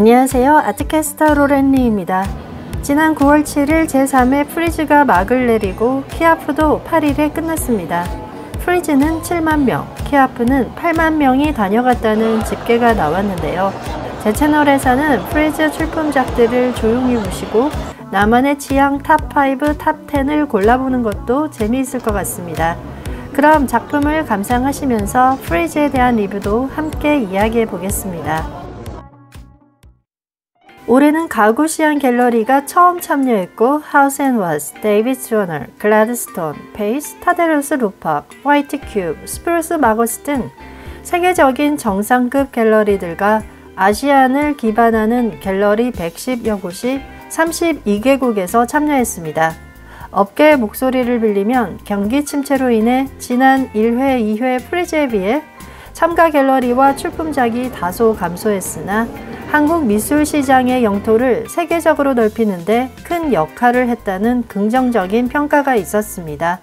안녕하세요. 아트캐스터 로렌리입니다. 지난 9월 7일 제3회 프리즈가 막을 내리고 키아프도 8일에 끝났습니다. 프리즈는 7만 명, 키아프는 8만 명이 다녀갔다는 집계가 나왔는데요. 제 채널에서는 프리즈 출품작들을 조용히 보시고 나만의 취향 탑5, 탑10을 골라보는 것도 재미있을 것 같습니다. 그럼 작품을 감상하시면서 프리즈에 대한 리뷰도 함께 이야기해 보겠습니다. 올해는 가구 시안 갤러리가 처음 참여했고 하우스 앤 워스, 데이비드 조너, 글라드스톤, 페이스, 타데로스 루팝, 화이트 큐브, 스프루스 마거스 등 세계적인 정상급 갤러리들과 아시안을 기반하는 갤러리 110여 곳이 32개국에서 참여했습니다. 업계의 목소리를 빌리면 경기 침체로 인해 지난 1회, 2회 프리즈에 비해 참가 갤러리와 출품작이 다소 감소했으나 한국 미술 시장의 영토를 세계적으로 넓히는데 큰 역할을 했다는 긍정적인 평가가 있었습니다.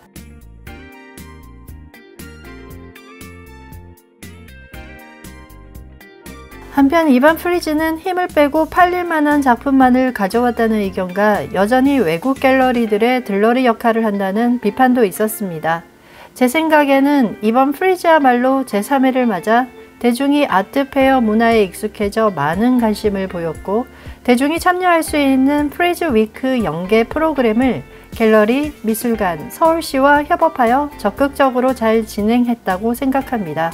한편 이번 프리즈는 힘을 빼고 팔릴 만한 작품만을 가져왔다는 의견과 여전히 외국 갤러리들의 들러리 역할을 한다는 비판도 있었습니다. 제 생각에는 이번 프리즈야말로 제3회를 맞아 대중이 아트페어 문화에 익숙해져 많은 관심을 보였고 대중이 참여할 수 있는 프리즈 위크 연계 프로그램을 갤러리, 미술관, 서울시와 협업하여 적극적으로 잘 진행했다고 생각합니다.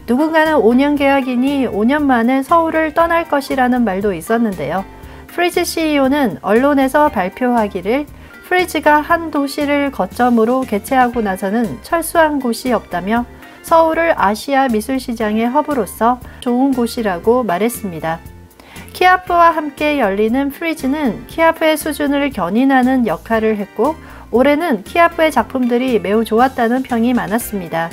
누군가는 5년 계약이니 5년 만에 서울을 떠날 것이라는 말도 있었는데요. 프리즈 CEO는 언론에서 발표하기를 프리즈가 한 도시를 거점으로 개최하고 나서는 철수한 곳이 없다며 서울을 아시아 미술시장의 허브로서 좋은 곳이라고 말했습니다. 키아프와 함께 열리는 프리즈는 키아프의 수준을 견인하는 역할을 했고 올해는 키아프의 작품들이 매우 좋았다는 평이 많았습니다.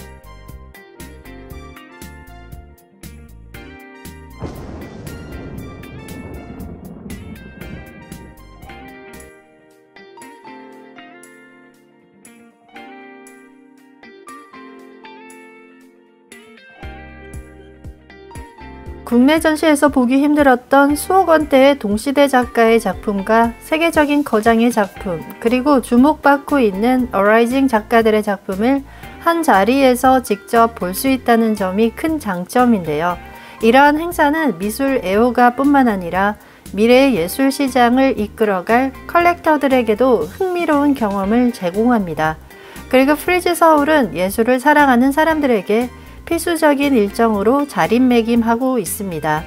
국내 전시에서 보기 힘들었던 수억 원대의 동시대 작가의 작품과 세계적인 거장의 작품, 그리고 주목받고 있는 어라이징 작가들의 작품을 한 자리에서 직접 볼 수 있다는 점이 큰 장점인데요. 이러한 행사는 미술 애호가 뿐만 아니라 미래의 예술 시장을 이끌어갈 컬렉터들에게도 흥미로운 경험을 제공합니다. 그리고 프리즈 서울은 예술을 사랑하는 사람들에게 필수적인 일정으로 자리매김하고 있습니다.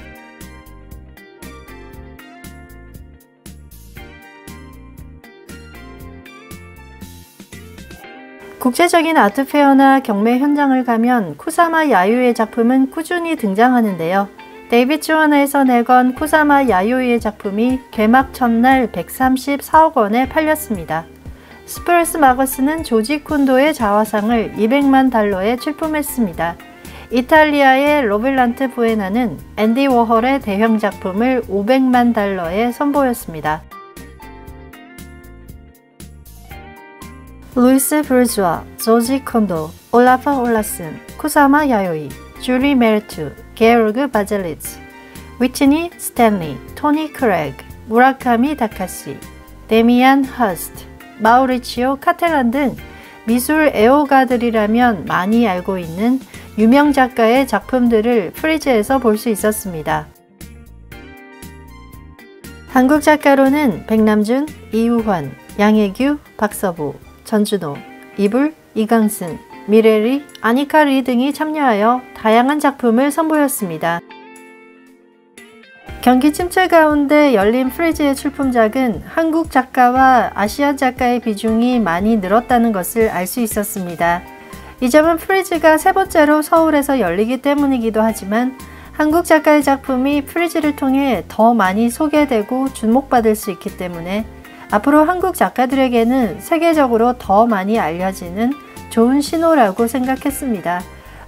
국제적인 아트페어나 경매 현장을 가면 쿠사마 야요이의 작품은 꾸준히 등장하는데요. 데이비드 조너에서 내건 쿠사마 야요이의 작품이 개막 첫날 134억 원에 팔렸습니다. 스프루스 마거스는 조지 콘도의 자화상을 200만 달러에 출품했습니다. 이탈리아의 로빌란트 부에나는 앤디 워홀의 대형 작품을 500만 달러에 선보였습니다. 루이스 브루즈와, 조지 콘도, 올라프 올라슨, 쿠사마 야요이, 줄리 메르투, 게오르그 바젤리츠, 위트니 스탠리, 토니 크레그, 무라카미 다카시, 데미안 허스트, 마우리치오 카텔란 등 미술 애호가들이라면 많이 알고 있는 유명 작가의 작품들을 프리즈에서 볼 수 있었습니다. 한국 작가로는 백남준, 이우환, 양혜규, 박서부, 전준호, 이불, 이강승, 미래리, 아니카 리 등이 참여하여 다양한 작품을 선보였습니다. 경기 침체 가운데 열린 프리즈의 출품작은 한국 작가와 아시안 작가의 비중이 많이 늘었다는 것을 알 수 있었습니다. 이 점은 프리즈가 세 번째로 서울에서 열리기 때문이기도 하지만 한국 작가의 작품이 프리즈를 통해 더 많이 소개되고 주목받을 수 있기 때문에 앞으로 한국 작가들에게는 세계적으로 더 많이 알려지는 좋은 신호라고 생각했습니다.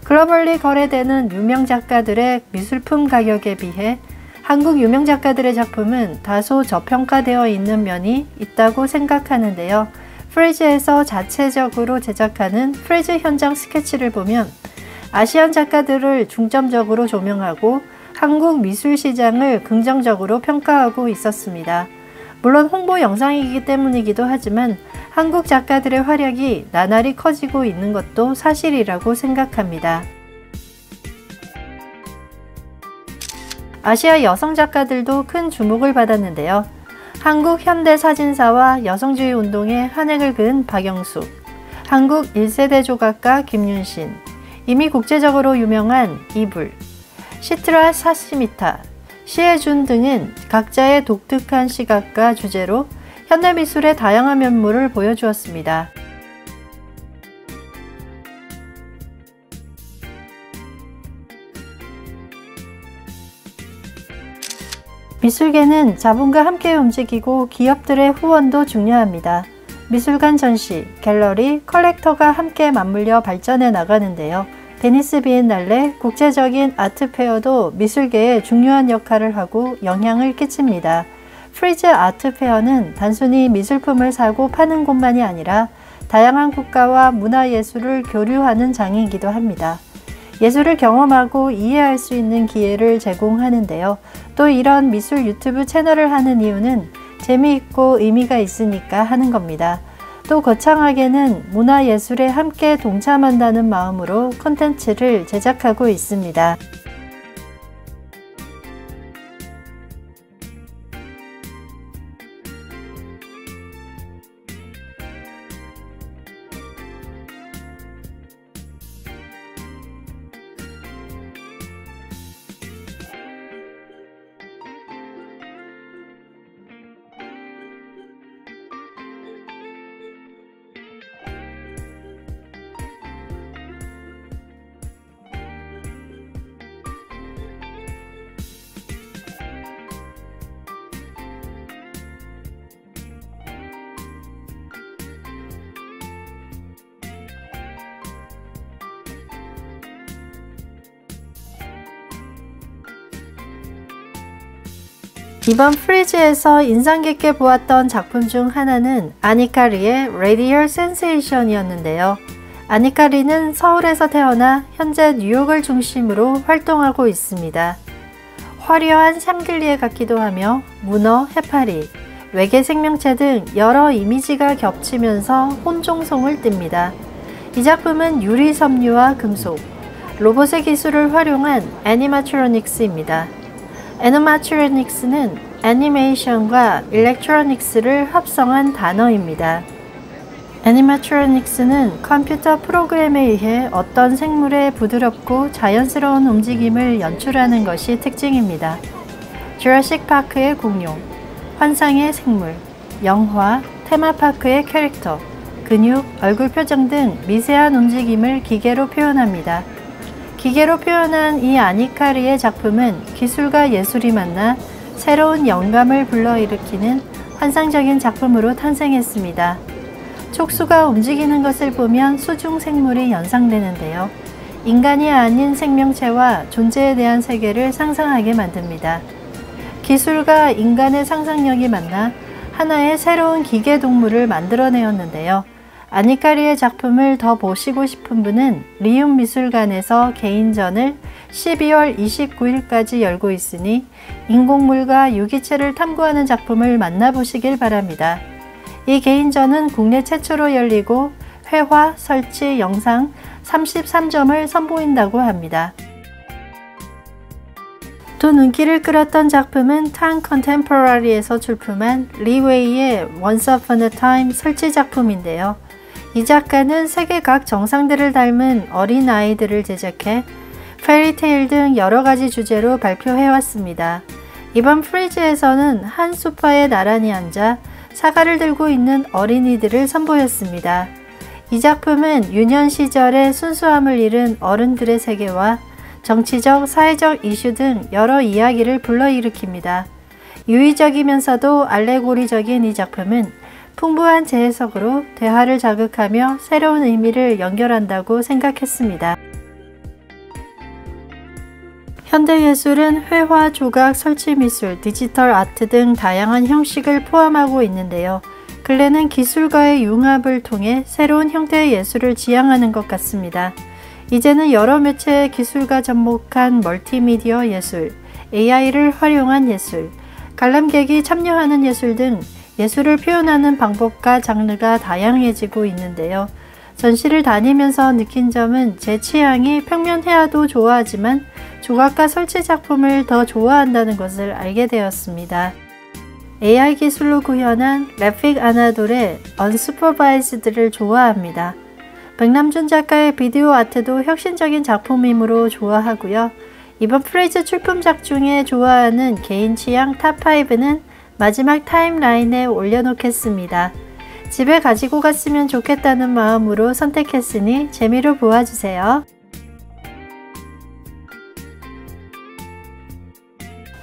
글로벌리 거래되는 유명 작가들의 미술품 가격에 비해 한국 유명 작가들의 작품은 다소 저평가되어 있는 면이 있다고 생각하는데요. 프리즈에서 자체적으로 제작하는 프리즈 현장 스케치를 보면 아시안 작가들을 중점적으로 조명하고 한국 미술 시장을 긍정적으로 평가하고 있었습니다. 물론 홍보 영상이기 때문이기도 하지만 한국 작가들의 활약이 나날이 커지고 있는 것도 사실이라고 생각합니다. 아시아 여성 작가들도 큰 주목을 받았는데요. 한국 현대사진사와 여성주의 운동에 한 획을 그은 박영수, 한국 1세대 조각가 김윤신, 이미 국제적으로 유명한 이불, 시트라 사시미타, 시혜준 등은 각자의 독특한 시각과 주제로 현대미술의 다양한 면모를 보여주었습니다. 미술계는 자본과 함께 움직이고 기업들의 후원도 중요합니다. 미술관 전시, 갤러리, 컬렉터가 함께 맞물려 발전해 나가는데요. 베니스 비엔날레, 국제적인 아트페어도 미술계에 중요한 역할을 하고 영향을 끼칩니다. 프리즈 아트페어는 단순히 미술품을 사고 파는 곳만이 아니라 다양한 국가와 문화예술을 교류하는 장이기도 합니다. 예술을 경험하고 이해할 수 있는 기회를 제공하는데요. 또 이런 미술 유튜브 채널을 하는 이유는 재미있고 의미가 있으니까 하는 겁니다. 또 거창하게는 문화예술에 함께 동참한다는 마음으로 콘텐츠를 제작하고 있습니다. 이번 프리즈에서 인상 깊게 보았던 작품 중 하나는 아니카 리의 Radial Sensation이었는데요. 아니카 리는 서울에서 태어나 현재 뉴욕을 중심으로 활동하고 있습니다. 화려한 샹들리에 같기도 하며 문어, 해파리, 외계 생명체 등 여러 이미지가 겹치면서 혼종성을 띱니다. 이 작품은 유리 섬유와 금속, 로봇의 기술을 활용한 애니마트로닉스입니다. 애니마트로닉스는 애니메이션과 일렉트로닉스를 합성한 단어입니다. 애니마트로닉스는 컴퓨터 프로그램에 의해 어떤 생물의 부드럽고 자연스러운 움직임을 연출하는 것이 특징입니다. 주라식 파크의 공룡, 환상의 생물, 영화, 테마파크의 캐릭터, 근육, 얼굴 표정 등 미세한 움직임을 기계로 표현합니다. 기계로 표현한 이 아니카 리의 작품은 기술과 예술이 만나 새로운 영감을 불러일으키는 환상적인 작품으로 탄생했습니다. 촉수가 움직이는 것을 보면 수중 생물이 연상되는데요. 인간이 아닌 생명체와 존재에 대한 세계를 상상하게 만듭니다. 기술과 인간의 상상력이 만나 하나의 새로운 기계 동물을 만들어내었는데요. 아니카 리의 작품을 더 보시고 싶은 분은 리움 미술관에서 개인전을 12월 29일까지 열고 있으니 인공물과 유기체를 탐구하는 작품을 만나보시길 바랍니다. 이 개인전은 국내 최초로 열리고 회화, 설치, 영상 33점을 선보인다고 합니다. 또 눈길을 끌었던 작품은 탕 컨템포러리에서 출품한 리 웨이의 Once Upon a Time 설치 작품인데요. 이 작가는 세계 각 정상들을 닮은 어린 아이들을 제작해 페리테일 등 여러가지 주제로 발표해왔습니다. 이번 프리즈에서는 한 소파에 나란히 앉아 사과를 들고 있는 어린이들을 선보였습니다. 이 작품은 유년 시절의 순수함을 잃은 어른들의 세계와 정치적, 사회적 이슈 등 여러 이야기를 불러일으킵니다. 유의적이면서도 알레고리적인 이 작품은 풍부한 재해석으로 대화를 자극하며 새로운 의미를 연결한다고 생각했습니다. 현대예술은 회화, 조각, 설치미술, 디지털 아트 등 다양한 형식을 포함하고 있는데요. 근래는 기술과의 융합을 통해 새로운 형태의 예술을 지향하는 것 같습니다. 이제는 여러 매체의 기술과 접목한 멀티미디어 예술, AI를 활용한 예술, 관람객이 참여하는 예술 등 예술을 표현하는 방법과 장르가 다양해지고 있는데요. 전시를 다니면서 느낀 점은 제 취향이 평면 회화도 좋아하지만 조각과 설치 작품을 더 좋아한다는 것을 알게 되었습니다. AI 기술로 구현한 그래픽 아나돌의 언슈퍼바이즈드를 좋아합니다. 백남준 작가의 비디오 아트도 혁신적인 작품이므로 좋아하고요. 이번 프레이즈 출품작 중에 좋아하는 개인 취향 탑5는 마지막 타임라인에 올려놓겠습니다. 집에 가지고 갔으면 좋겠다는 마음으로 선택했으니 재미로 보아주세요.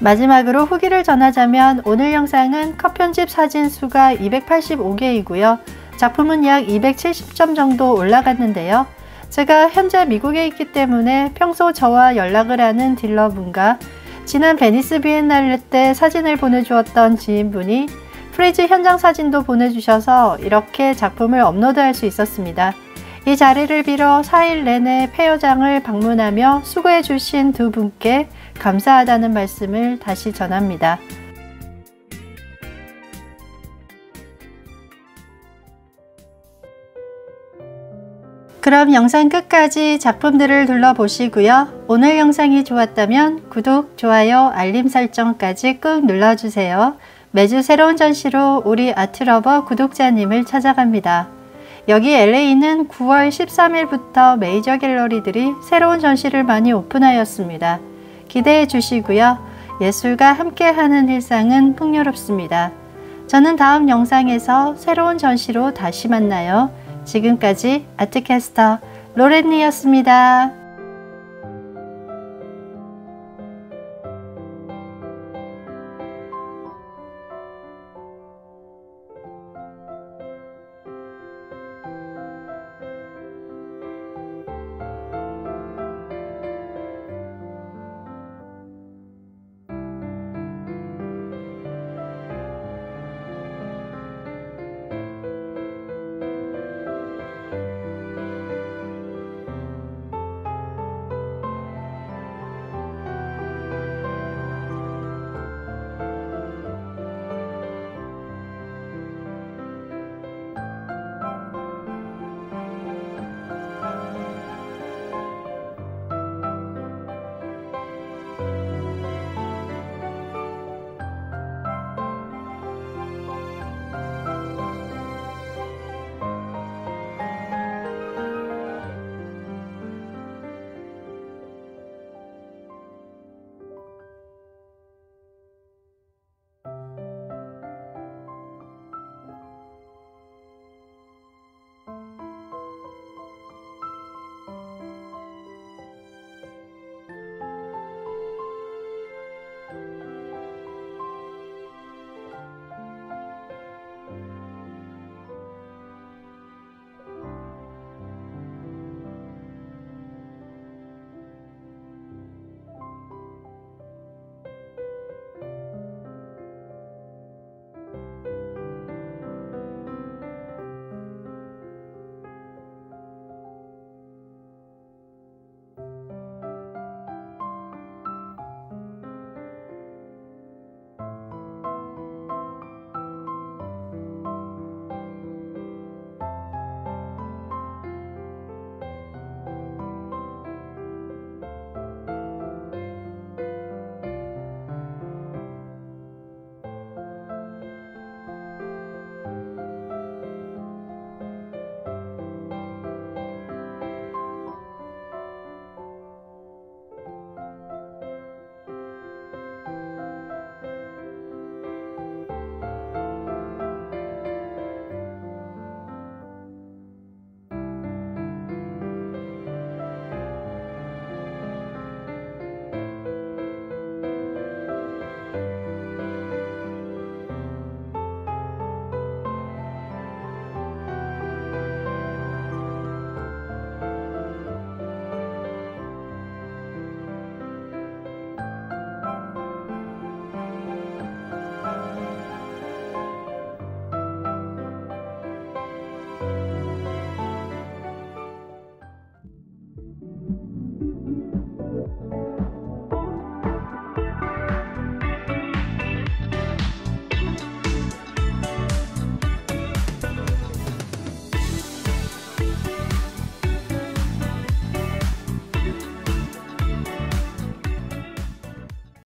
마지막으로 후기를 전하자면 오늘 영상은 컷 편집 사진 수가 285개이고요. 작품은 약 270점 정도 올라갔는데요. 제가 현재 미국에 있기 때문에 평소 저와 연락을 하는 딜러분과 지난 베니스 비엔날레 때 사진을 보내주었던 지인분이 프레이즈 현장 사진도 보내주셔서 이렇게 작품을 업로드할 수 있었습니다. 이 자리를 빌어 4일 내내 폐여장을 방문하며 수고해 주신 두 분께 감사하다는 말씀을 다시 전합니다. 그럼 영상 끝까지 작품들을 둘러보시고요. 오늘 영상이 좋았다면 구독, 좋아요, 알림 설정까지 꾹 눌러주세요. 매주 새로운 전시로 우리 아트러버 구독자님을 찾아갑니다. 여기 LA는 9월 13일부터 메이저 갤러리들이 새로운 전시를 많이 오픈하였습니다. 기대해 주시고요. 예술과 함께하는 일상은 풍요롭습니다. 저는 다음 영상에서 새로운 전시로 다시 만나요. 지금까지 아트캐스터 로렌니였습니다.